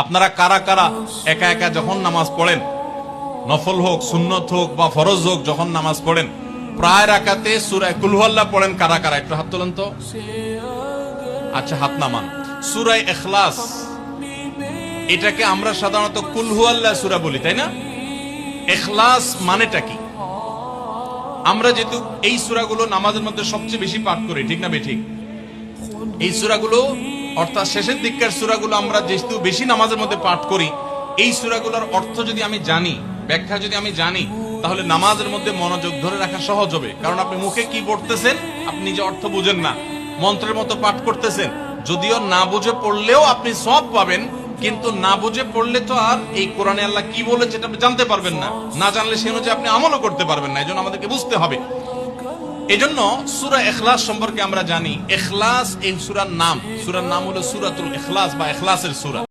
আপনারা কারা কারা একা একা যখন নামাজ পড়েন, নফল হোক সুন্নত হোক বা ফরজ হোক, যখন নামাজ পড়েন প্রায় রাকাতে সূরা কুল হুয়াল্লাহ পড়েন কারা কারা? একটু হাত তোলেন তো। আচ্ছা, হাত নামান। সূরা ইখলাস, এটাকে আমরা সাধারণত কুল হুয়াল্লাহ সূরা বলি, তাই না? ইখলাস মানেটা কি? আমরা যেহেতু এই সূরাগুলো নামাজের মধ্যে সবচেয়ে বেশি পাঠ করি, ঠিক না বেঠিক? এই সূরাগুলো অর্থাৎ শেষের দিককার সূরাগুলো আমরা যেহেতু বেশি নামাজের মধ্যে পাঠ করি, এই সূরাগুলোর অর্থ যদি আমি জানি, ব্যাখ্যা যদি আমি জানি, তাহলে নামাজের মধ্যে মনোযোগ ধরে রাখা সহজ হবে। কারণ আপনি মুখে কি পড়তেছেন, আপনি নিজে অর্থ বুঝেন না, মন্ত্রের মতো পাঠ করতেছেন। যদিও না বুঝে পড়লেও আপনি সওয়াব পাবেন, কিন্তু না বুঝে পড়লে তো আর এই কোরআনে আল্লাহ কি বলেছে এটা আপনি জানতে পারবেন না। না জানলে সে অনুযায়ী আপনি আমলও করতে পারবেন না। এজন্য আমাদেরকে বুঝতে হবে। এজন্য সূরা ইখলাস সম্পর্কে আমরা জানি। ইখলাস এই সূরার নাম। সূরার নাম হলো সূরাতুল ইখলাস বা ইখলাসের সূরা।